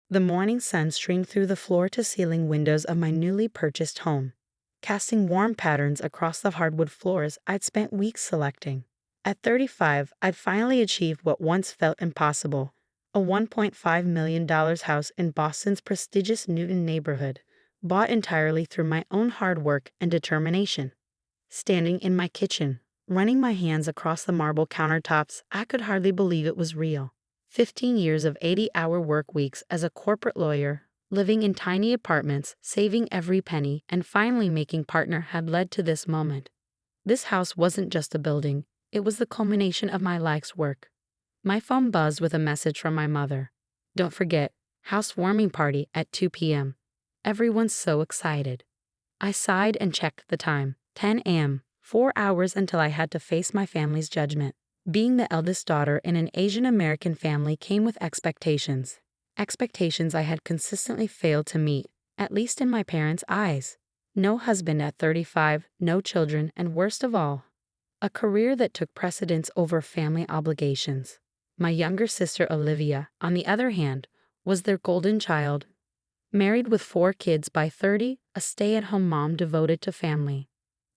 The morning sun streamed through the floor-to-ceiling windows of my newly purchased home, casting warm patterns across the hardwood floors I'd spent weeks selecting. At 35, I'd finally achieved what once felt impossible, a $1.5 million house in Boston's prestigious Newton neighborhood, bought entirely through my own hard work and determination. Standing in my kitchen, running my hands across the marble countertops, I could hardly believe it was real. 15 years of 80-hour work weeks as a corporate lawyer, living in tiny apartments, saving every penny, and finally making partner had led to this moment. This house wasn't just a building, it was the culmination of my life's work. My phone buzzed with a message from my mother. "Don't forget, housewarming party at 2 p.m. Everyone's so excited." I sighed and checked the time. 10 a.m., 4 hours until I had to face my family's judgment. Being the eldest daughter in an Asian American family came with expectations. Expectations I had consistently failed to meet, at least in my parents' eyes. No husband at 35, no children, and worst of all, a career that took precedence over family obligations. My younger sister Olivia, on the other hand, was their golden child. Married with 4 kids by 30, a stay-at-home mom devoted to family.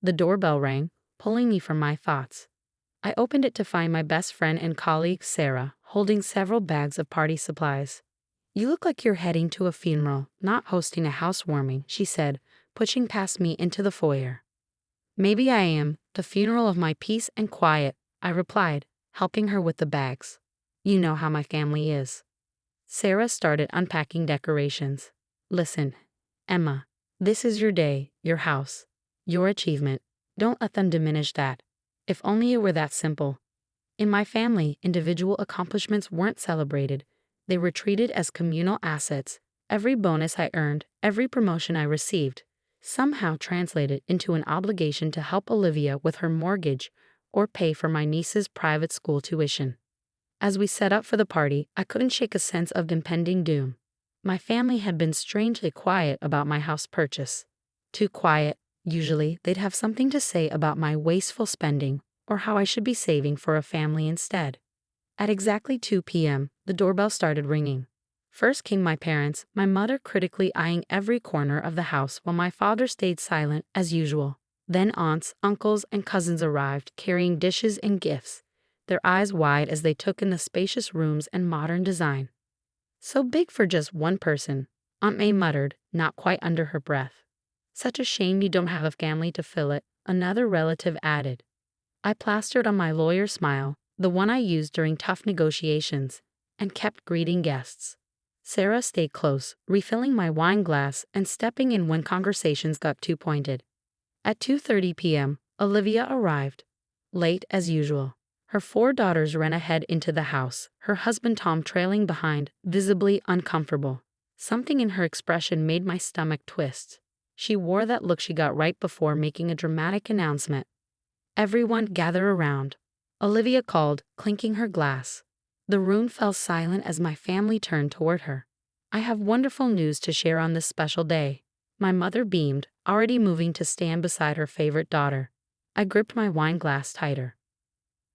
The doorbell rang, pulling me from my thoughts. I opened it to find my best friend and colleague Sarah, holding several bags of party supplies. "You look like you're heading to a funeral, not hosting a housewarming," she said, pushing past me into the foyer. "Maybe I am, the funeral of my peace and quiet," I replied, helping her with the bags. "You know how my family is." Sarah started unpacking decorations. "Listen, Emma, this is your day, your house, your achievement. Don't let them diminish that. If only it were that simple." In my family, individual accomplishments weren't celebrated. They were treated as communal assets. Every bonus I earned, every promotion I received, somehow translated into an obligation to help Olivia with her mortgage or pay for my niece's private school tuition. As we set up for the party, I couldn't shake a sense of impending doom. My family had been strangely quiet about my house purchase. Too quiet. Usually, they'd have something to say about my wasteful spending or how I should be saving for a family instead. At exactly 2 p.m., the doorbell started ringing. First came my parents, my mother critically eyeing every corner of the house while my father stayed silent as usual. Then aunts, uncles, and cousins arrived, carrying dishes and gifts, their eyes wide as they took in the spacious rooms and modern design. "So big for just one person," Aunt May muttered, not quite under her breath. "Such a shame you don't have a family to fill it," another relative added. I plastered on my lawyer smile, the one I used during tough negotiations, and kept greeting guests. Sarah stayed close, refilling my wine glass and stepping in when conversations got too pointed. At 2:30 p.m., Olivia arrived, late as usual. Her 4 daughters ran ahead into the house, her husband Tom trailing behind, visibly uncomfortable. Something in her expression made my stomach twist. She wore that look she got right before making a dramatic announcement. "Everyone gather around," Olivia called, clinking her glass. The room fell silent as my family turned toward her. "I have wonderful news to share on this special day." My mother beamed, already moving to stand beside her favorite daughter. I gripped my wine glass tighter.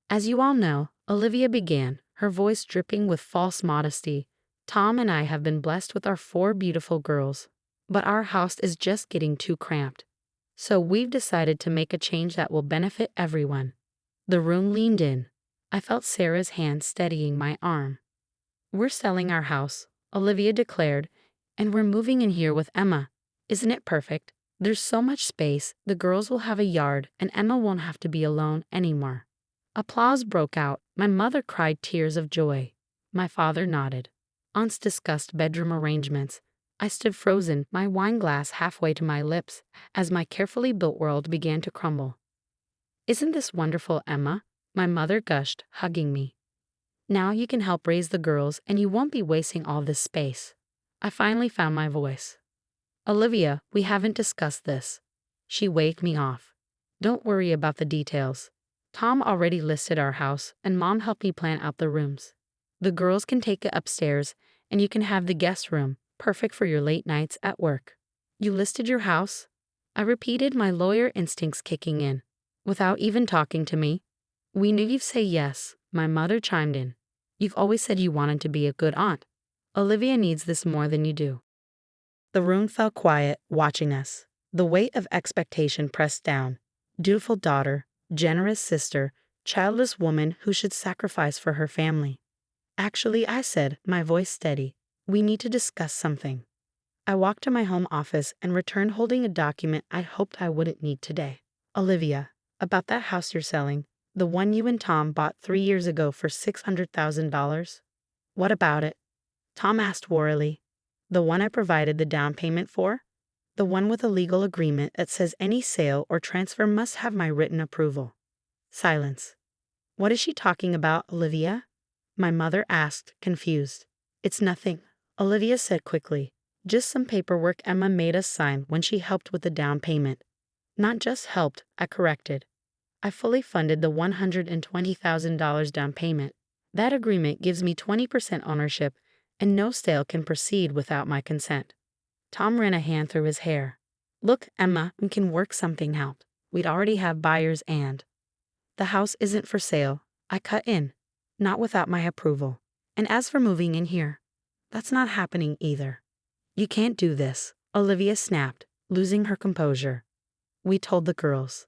"As you all know," Olivia began, her voice dripping with false modesty, "Tom and I have been blessed with our 4 beautiful girls. But our house is just getting too cramped. So we've decided to make a change that will benefit everyone." The room leaned in. I felt Sarah's hand steadying my arm. "We're selling our house," Olivia declared, "and we're moving in here with Emma. Isn't it perfect? There's so much space, the girls will have a yard, and Emma won't have to be alone anymore." Applause broke out. My mother cried tears of joy. My father nodded. Aunts discussed bedroom arrangements. I stood frozen, my wine glass halfway to my lips, as my carefully built world began to crumble. "Isn't this wonderful, Emma?" my mother gushed, hugging me. "Now you can help raise the girls and you won't be wasting all this space." I finally found my voice. "Olivia, we haven't discussed this." She waved me off. "Don't worry about the details. Tom already listed our house, and Mom helped me plan out the rooms. The girls can take it upstairs, and you can have the guest room, perfect for your late nights at work." "You listed your house?" I repeated, my lawyer instincts kicking in. "Without even talking to me?" "We knew you'd say yes," my mother chimed in. "You've always said you wanted to be a good aunt." Olivia needs this more than you do. The room fell quiet, watching us. The weight of expectation pressed down. Dutiful daughter, generous sister, childless woman who should sacrifice for her family. Actually, I said, my voice steady, we need to discuss something. I walked to my home office and returned holding a document I hoped I wouldn't need today. Olivia, about that house you're selling, the one you and Tom bought 3 years ago for $600,000? What about it? Tom asked warily. The one I provided the down payment for? The one with a legal agreement that says any sale or transfer must have my written approval. Silence. What is she talking about, Olivia? My mother asked, confused. It's nothing, Olivia said quickly. Just some paperwork Emma made us sign when she helped with the down payment. Not just helped, I corrected. I fully funded the $120,000 down payment. That agreement gives me 20% ownership, and no sale can proceed without my consent. Tom ran a hand through his hair. Look, Emma, we can work something out. We'd already have buyers and… The house isn't for sale, I cut in. Not without my approval. And as for moving in here, that's not happening either. You can't do this, Olivia snapped, losing her composure. We told the girls.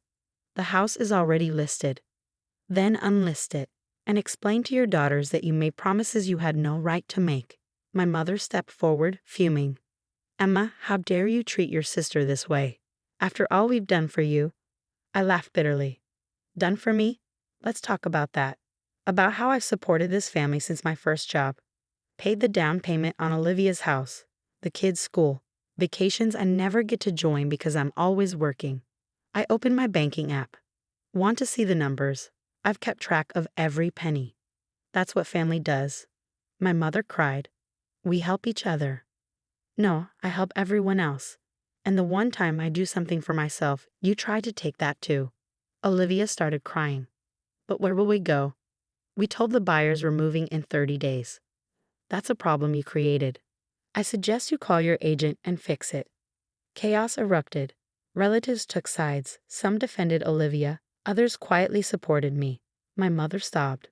The house is already listed. Then unlist it, and explain to your daughters that you made promises you had no right to make. My mother stepped forward, fuming. Emma, how dare you treat your sister this way? After all we've done for you. I laughed bitterly. Done for me? Let's talk about that. About how I've supported this family since my first job. Paid the down payment on Olivia's house, the kids' school, vacations I never get to join because I'm always working. I opened my banking app. Want to see the numbers? I've kept track of every penny. That's what family does. My mother cried. We help each other. No, I help everyone else. And the one time I do something for myself, you try to take that too. Olivia started crying. But where will we go? We told the buyers we're moving in 30 days. That's a problem you created. I suggest you call your agent and fix it. Chaos erupted. Relatives took sides. Some defended Olivia. Others quietly supported me. My mother sobbed.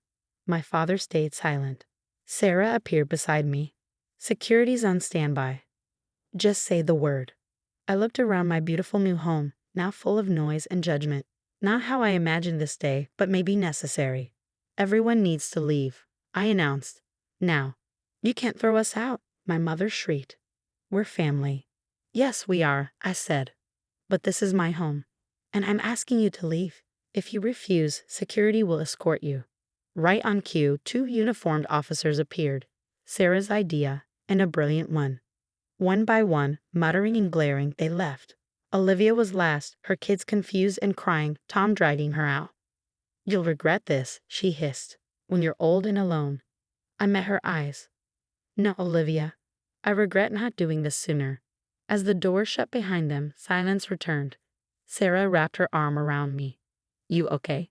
My father stayed silent. Sarah appeared beside me. Security's on standby. Just say the word. I looked around my beautiful new home, now full of noise and judgment. Not how I imagined this day, but maybe necessary. Everyone needs to leave, I announced. Now. You can't throw us out, my mother shrieked. We're family. Yes, we are, I said. But this is my home, and I'm asking you to leave. If you refuse, security will escort you. Right on cue, 2 uniformed officers appeared. Sarah's idea, and a brilliant one. One by one, muttering and glaring, they left. Olivia was last, her kids confused and crying, Tom dragging her out. You'll regret this, she hissed, when you're old and alone. I met her eyes. No, Olivia. I regret not doing this sooner. As the door shut behind them, silence returned. Sarah wrapped her arm around me. You okay?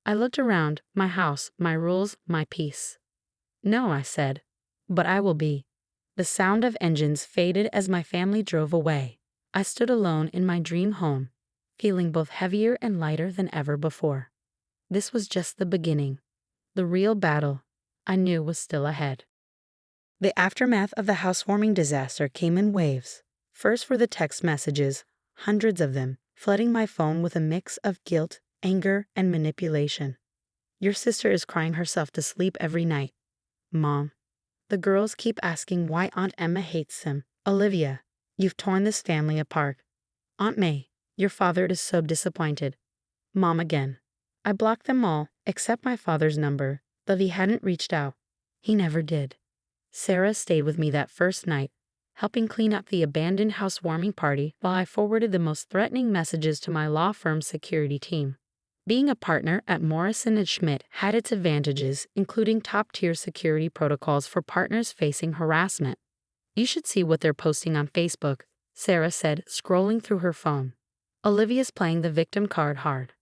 I looked around, my house, my rules, my peace. No, I said. But I will be. The sound of engines faded as my family drove away. I stood alone in my dream home, feeling both heavier and lighter than ever before. This was just the beginning. The real battle, I knew, was still ahead. The aftermath of the housewarming disaster came in waves. First were the text messages, hundreds of them, flooding my phone with a mix of guilt, anger, and manipulation. Your sister is crying herself to sleep every night. Mom. The girls keep asking why Aunt Emma hates him. Olivia, you've torn this family apart. Aunt May, your father is so disappointed. Mom again. I blocked them all, except my father's number, though he hadn't reached out. He never did. Sarah stayed with me that first night, helping clean up the abandoned housewarming party while I forwarded the most threatening messages to my law firm's security team. Being a partner at Morrison & Schmidt had its advantages, including top-tier security protocols for partners facing harassment. You should see what they're posting on Facebook, Sarah said, scrolling through her phone. Olivia's playing the victim card hard.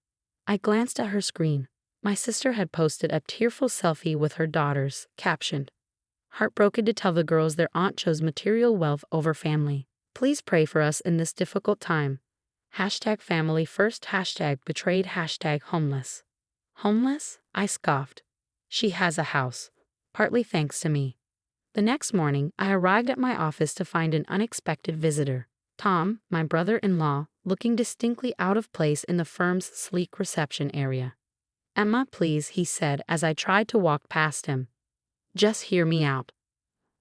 I glanced at her screen. My sister had posted a tearful selfie with her daughters, captioned, heartbroken to tell the girls their aunt chose material wealth over family. Please pray for us in this difficult time. #family first, #betrayed, #homeless. Homeless? I scoffed. She has a house. Partly thanks to me. The next morning, I arrived at my office to find an unexpected visitor. Tom, my brother-in-law, looking distinctly out of place in the firm's sleek reception area. "Emma, please," he said as I tried to walk past him. "Just hear me out."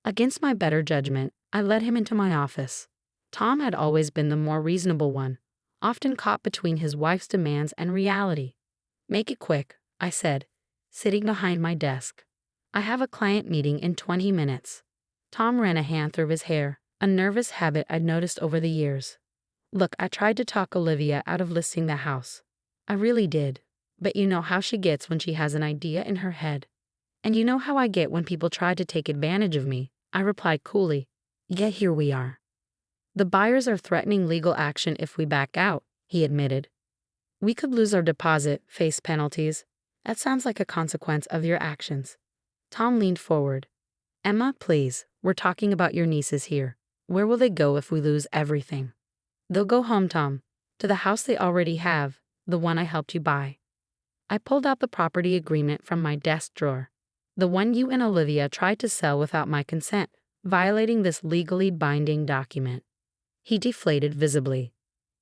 Against my better judgment, I led him into my office. Tom had always been the more reasonable one, often caught between his wife's demands and reality. "Make it quick," I said, sitting behind my desk. "I have a client meeting in 20 minutes. Tom ran a hand through his hair, a nervous habit I'd noticed over the years. "Look, I tried to talk Olivia out of listing the house. I really did. But you know how she gets when she has an idea in her head. And you know how I get when people try to take advantage of me," I replied coolly. "Yet here we are." "The buyers are threatening legal action if we back out," he admitted. "We could lose our deposit, face penalties. That sounds like a consequence of your actions." Tom leaned forward. "Emma, please, we're talking about your nieces here. Where will they go if we lose everything?" "They'll go home, Tom, to the house they already have, the one I helped you buy." I pulled out the property agreement from my desk drawer. "The one you and Olivia tried to sell without my consent, violating this legally binding document." He deflated visibly.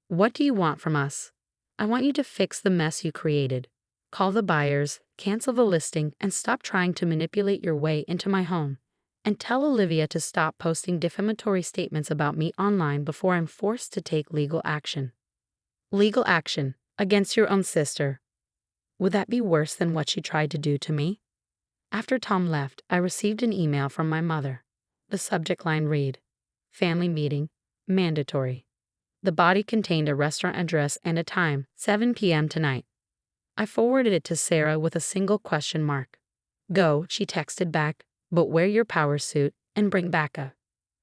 "What do you want from us?" "I want you to fix the mess you created. Call the buyers, cancel the listing, and stop trying to manipulate your way into my home. And tell Olivia to stop posting defamatory statements about me online before I'm forced to take legal action." "Legal action? Against your own sister? Would that be worse than what she tried to do to me?" After Tom left, I received an email from my mother. The subject line read, "Family meeting, mandatory." The body contained a restaurant address and a time, 7 p.m. tonight. I forwarded it to Sarah with a single question mark. "Go," she texted back, "but wear your power suit and bring backup."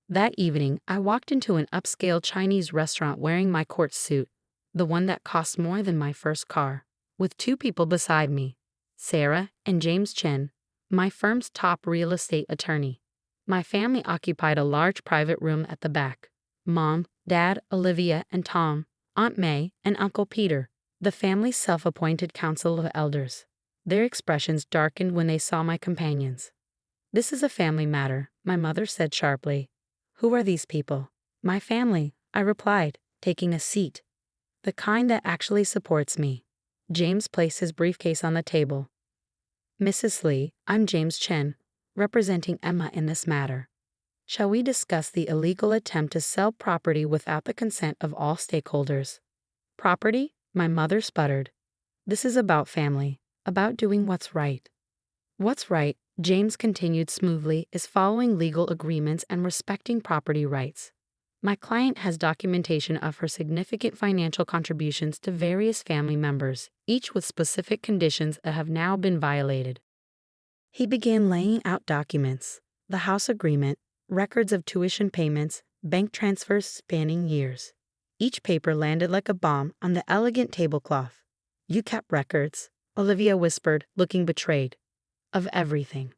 That evening, I walked into an upscale Chinese restaurant wearing my court suit, the one that cost more than my first car, with 2 people beside me, Sarah and James Chen, my firm's top real estate attorney. My family occupied a large private room at the back. Mom, Dad, Olivia, and Tom, Aunt May, and Uncle Peter, the family's self-appointed council of elders. Their expressions darkened when they saw my companions. "This is a family matter," my mother said sharply. "Who are these people?" "My family," I replied, taking a seat. "The kind that actually supports me." James placed his briefcase on the table. "Mrs. Lee, I'm James Chen, representing Emma in this matter. Shall we discuss the illegal attempt to sell property without the consent of all stakeholders?" "Property?" my mother sputtered. "This is about family, about doing what's right." "What's right," James continued smoothly, "is following legal agreements and respecting property rights. My client has documentation of her significant financial contributions to various family members, each with specific conditions that have now been violated." He began laying out documents, the house agreement, records of tuition payments, bank transfers spanning years. Each paper landed like a bomb on the elegant tablecloth. "You kept records," Olivia whispered, looking betrayed. "Of everything."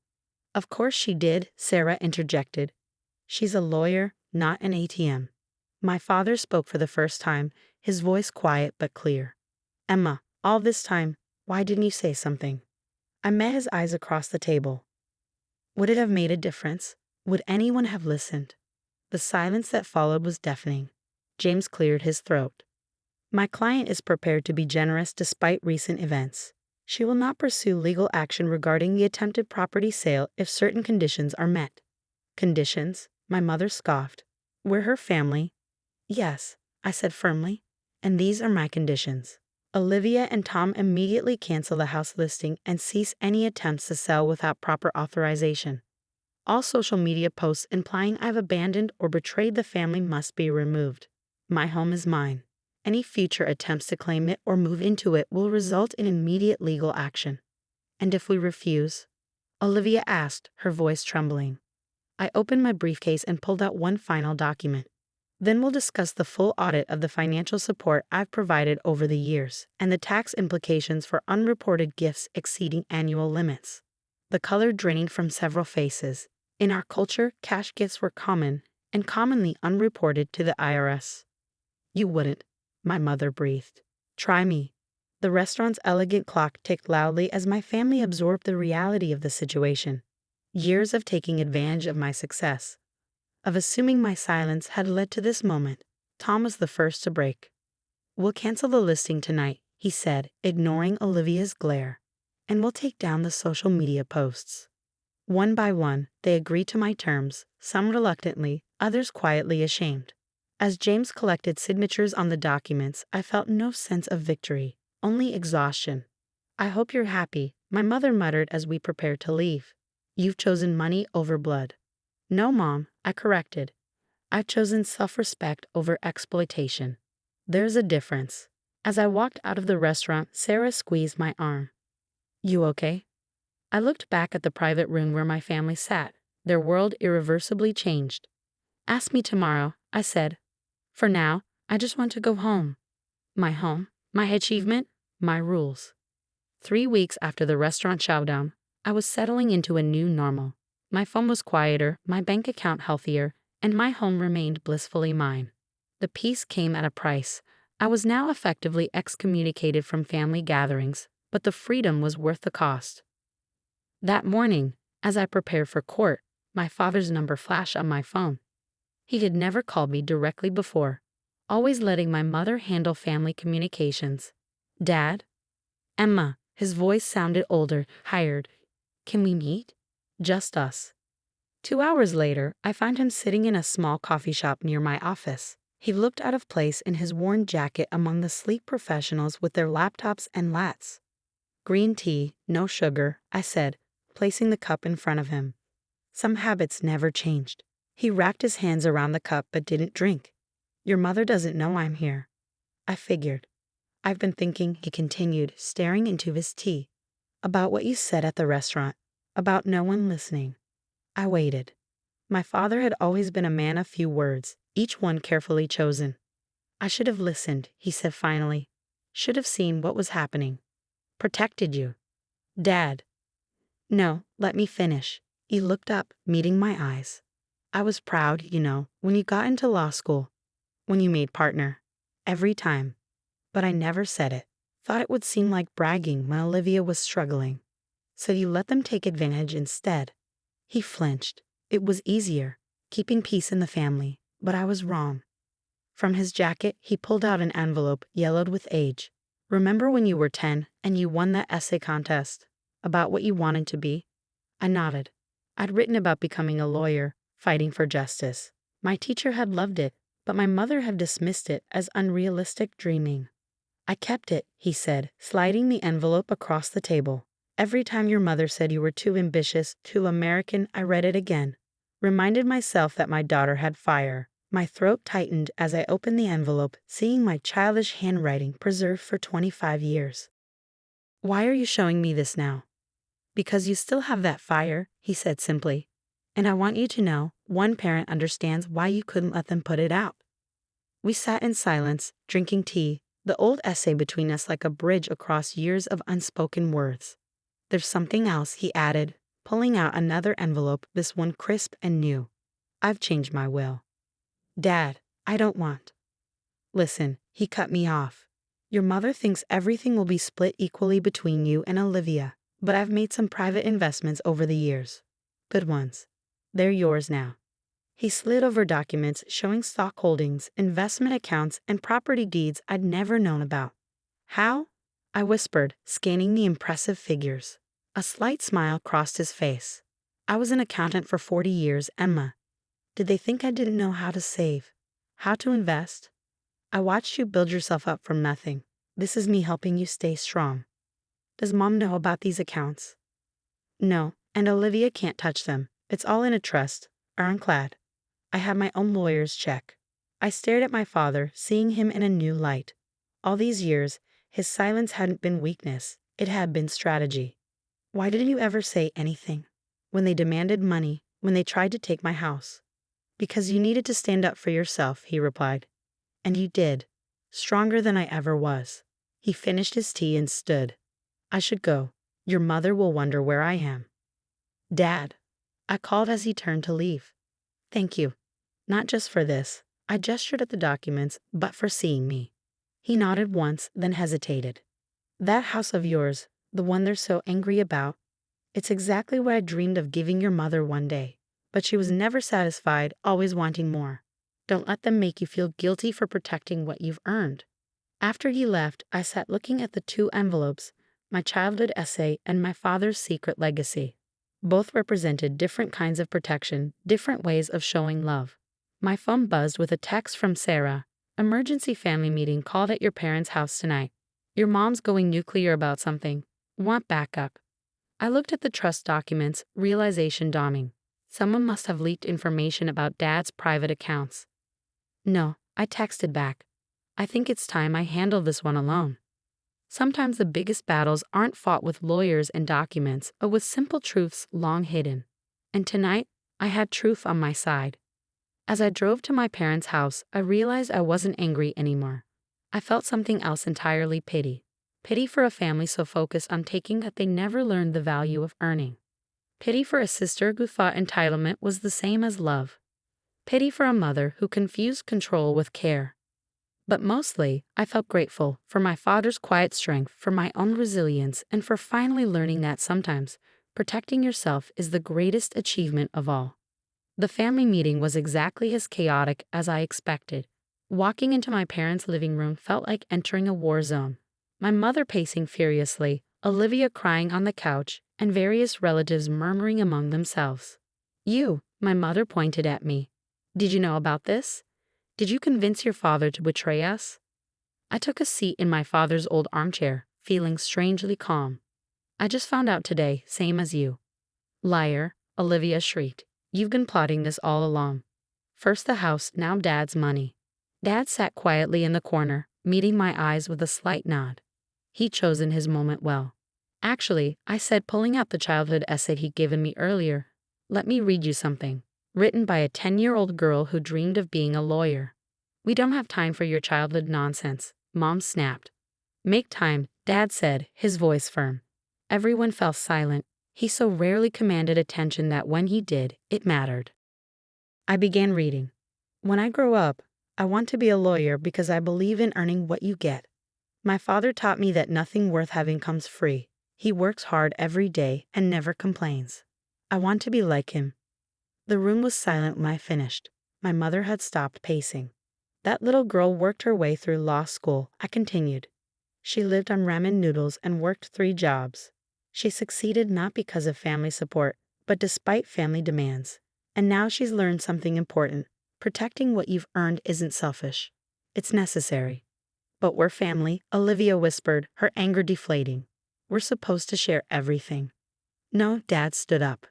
"Of course she did," Sarah interjected. "She's a lawyer, not an ATM." My father spoke for the first time, his voice quiet but clear. "Emma, all this time, why didn't you say something?" I met his eyes across the table. Would it have made a difference? Would anyone have listened? The silence that followed was deafening. James cleared his throat. "My client is prepared to be generous despite recent events. She will not pursue legal action regarding the attempted property sale if certain conditions are met." "Conditions?" my mother scoffed. "We're her family." "Yes," I said firmly, "and these are my conditions. Olivia and Tom immediately cancel the house listing and cease any attempts to sell without proper authorization. All social media posts implying I've abandoned or betrayed the family must be removed. My home is mine. Any future attempts to claim it or move into it will result in immediate legal action." "And if we refuse?" Olivia asked, her voice trembling. I opened my briefcase and pulled out one final document. "Then we'll discuss the full audit of the financial support I've provided over the years and the tax implications for unreported gifts exceeding annual limits." The color drained from several faces. In our culture, cash gifts were common and commonly unreported to the IRS. "You wouldn't," my mother breathed. "Try me." The restaurant's elegant clock ticked loudly as my family absorbed the reality of the situation. Years of taking advantage of my success, of assuming my silence had led to this moment. Tom was the first to break. "We'll cancel the listing tonight," he said, ignoring Olivia's glare. "And we'll take down the social media posts." One by one, they agreed to my terms, some reluctantly, others quietly ashamed. As James collected signatures on the documents, I felt no sense of victory, only exhaustion. "I hope you're happy," my mother muttered as we prepared to leave. "You've chosen money over blood." "No, Mom," I corrected. "I've chosen self-respect over exploitation. There's a difference." As I walked out of the restaurant, Sarah squeezed my arm. "You okay?" I looked back at the private room where my family sat, their world irreversibly changed. "Ask me tomorrow," I said. "For now, I just want to go home." My home, my achievement, my rules. 3 weeks after the restaurant showdown, I was settling into a new normal. My phone was quieter, my bank account healthier, and my home remained blissfully mine. The peace came at a price. I was now effectively excommunicated from family gatherings, but the freedom was worth the cost. That morning, as I prepared for court, my father's number flashed on my phone. He had never called me directly before, always letting my mother handle family communications. "Dad?" "Emma." His voice sounded older, tired. "Can we meet?" "Just us." 2 hours later, I found him sitting in a small coffee shop near my office. He looked out of place in his worn jacket among the sleek professionals with their laptops and lats. "Green tea, no sugar," I said, placing the cup in front of him. Some habits never changed. He wrapped his hands around the cup but didn't drink. "Your mother doesn't know I'm here." I figured. "I've been thinking," he continued, staring into his tea, "about what you said at the restaurant, about no one listening." I waited. My father had always been a man of few words, each one carefully chosen. "I should have listened," he said finally. "Should have seen what was happening. Protected you." "Dad." "No, let me finish." He looked up, meeting my eyes. "I was proud, when you got into law school, when you made partner. Every time. But I never said it. Thought it would seem like bragging when Olivia was struggling. So you let them take advantage instead." He flinched. It was easier, keeping peace in the family, but I was wrong. From his jacket, he pulled out an envelope yellowed with age. "Remember when you were 10 and you won that essay contest? About what you wanted to be?" I nodded. I'd written about becoming a lawyer, fighting for justice. My teacher had loved it, but my mother had dismissed it as unrealistic dreaming. "I kept it," he said, sliding the envelope across the table. "Every time your mother said you were too ambitious, too American, I read it again. Reminded myself that my daughter had fire." My throat tightened as I opened the envelope, seeing my childish handwriting preserved for 25 years. "Why are you showing me this now?" "Because you still have that fire," he said simply. "And I want you to know, one parent understands why you couldn't let them put it out." We sat in silence, drinking tea, the old essay between us like a bridge across years of unspoken words. "There's something else," he added, pulling out another envelope, this one crisp and new. "I've changed my will." "Dad, I don't want." "Listen," he cut me off. "Your mother thinks everything will be split equally between you and Olivia, but I've made some private investments over the years. Good ones. They're yours now." He slid over documents showing stock holdings, investment accounts, and property deeds I'd never known about. "How?" I whispered, scanning the impressive figures. A slight smile crossed his face. "I was an accountant for 40 years, Emma. Did they think I didn't know how to save? How to invest? I watched you build yourself up from nothing. This is me helping you stay strong." "Does Mom know about these accounts?" "No, and Olivia can't touch them. It's all in a trust, ironclad. I have my own lawyer's check." I stared at my father, seeing him in a new light. All these years, his silence hadn't been weakness, it had been strategy. "Why didn't you ever say anything? When they demanded money, when they tried to take my house?" "Because you needed to stand up for yourself," he replied. "And you did. Stronger than I ever was." He finished his tea and stood. "I should go. Your mother will wonder where I am." "Dad," I called as he turned to leave. "Thank you. Not just for this," I gestured at the documents, "but for seeing me." He nodded once, then hesitated. "That house of yours, the one they're so angry about, It's exactly what I dreamed of giving your mother one day. But she was never satisfied, always wanting more. Don't let them make you feel guilty for protecting what you've earned. After he left, I sat looking at the two envelopes, my childhood essay and my father's secret legacy. Both represented different kinds of protection, different ways of showing love. My phone buzzed with a text from Sarah. Emergency family meeting called at your parents' house tonight. Your mom's going nuclear about something. Want backup. I looked at the trust documents, realization dawning. Someone must have leaked information about Dad's private accounts. No, I texted back. I think it's time I handle this one alone. Sometimes the biggest battles aren't fought with lawyers and documents, but with simple truths long hidden. And tonight, I had truth on my side. As I drove to my parents' house, I realized I wasn't angry anymore. I felt something else entirely: pity. Pity for a family so focused on taking that they never learned the value of earning. Pity for a sister who thought entitlement was the same as love. Pity for a mother who confused control with care. But mostly, I felt grateful for my father's quiet strength, for my own resilience, and for finally learning that sometimes protecting yourself is the greatest achievement of all. The family meeting was exactly as chaotic as I expected. Walking into my parents' living room felt like entering a war zone. My mother pacing furiously, Olivia crying on the couch, and various relatives murmuring among themselves. You, my mother pointed at me. Did you know about this? Did you convince your father to betray us? I took a seat in my father's old armchair, feeling strangely calm. I just found out today, same as you. Liar, Olivia shrieked. You've been plotting this all along. First the house, now Dad's money. Dad sat quietly in the corner, meeting my eyes with a slight nod. He'd chosen his moment well. Actually, I said, pulling out the childhood essay he'd given me earlier. Let me read you something. Written by a 10-year-old girl who dreamed of being a lawyer. We don't have time for your childhood nonsense, Mom snapped. Make time, Dad said, his voice firm. Everyone fell silent. He so rarely commanded attention that when he did, it mattered. I began reading. When I grow up, I want to be a lawyer because I believe in earning what you get. My father taught me that nothing worth having comes free. He works hard every day and never complains. I want to be like him. The room was silent when I finished. My mother had stopped pacing. That little girl worked her way through law school, I continued. She lived on ramen noodles and worked 3 jobs. She succeeded not because of family support, but despite family demands. And now she's learned something important. Protecting what you've earned isn't selfish. It's necessary. But we're family, Olivia whispered, her anger deflating. We're supposed to share everything. No, Dad stood up.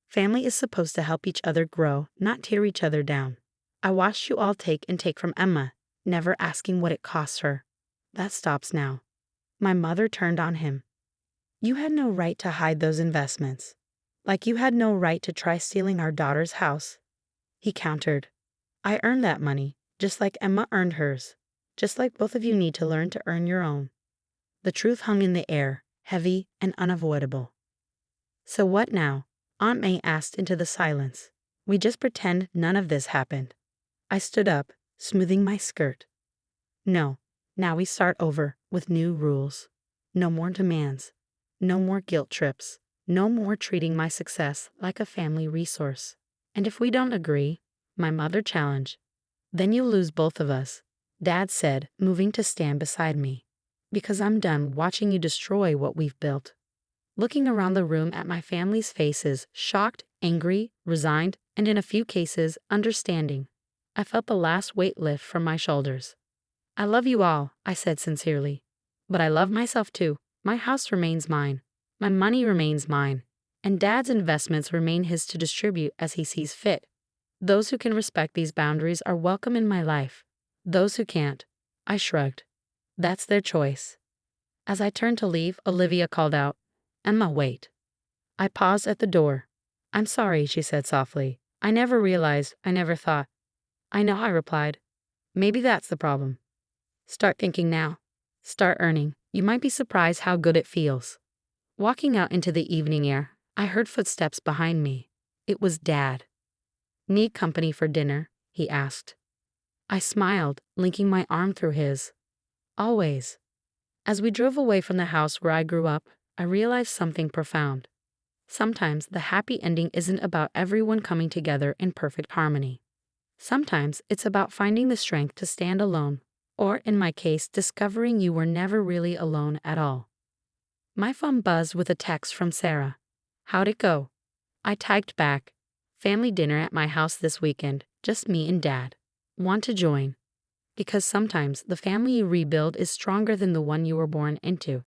Family is supposed to help each other grow, not tear each other down. I watched you all take and take from Emma, never asking what it cost her. That stops now. My mother turned on him. You had no right to hide those investments. Like you had no right to try stealing our daughter's house. He countered. I earned that money, just like Emma earned hers. Just like both of you need to learn to earn your own. The truth hung in the air, heavy and unavoidable. So what now? Aunt May asked into the silence. We just pretend none of this happened. I stood up, smoothing my skirt. No, now we start over, with new rules. No more demands. No more guilt trips. No more treating my success like a family resource. And if we don't agree, my mother challenged, then you'll lose both of us, Dad said, moving to stand beside me. Because I'm done watching you destroy what we've built. Looking around the room at my family's faces, shocked, angry, resigned, and in a few cases, understanding, I felt the last weight lift from my shoulders. I love you all, I said sincerely. But I love myself too. My house remains mine. My money remains mine. And Dad's investments remain his to distribute as he sees fit. Those who can respect these boundaries are welcome in my life. Those who can't, I shrugged. That's their choice. As I turned to leave, Olivia called out, Emma, wait. I paused at the door. I'm sorry, she said softly. I never realized, I never thought. I know, I replied. Maybe that's the problem. Start thinking now. Start earning. You might be surprised how good it feels. Walking out into the evening air, I heard footsteps behind me. It was Dad. Need company for dinner? He asked. I smiled, linking my arm through his. Always. As we drove away from the house where I grew up, I realized something profound. Sometimes the happy ending isn't about everyone coming together in perfect harmony. Sometimes it's about finding the strength to stand alone, or in my case, discovering you were never really alone at all. My phone buzzed with a text from Sarah. How'd it go? I typed back, family dinner at my house this weekend, just me and dad. Want to join? Because sometimes the family you rebuild is stronger than the one you were born into.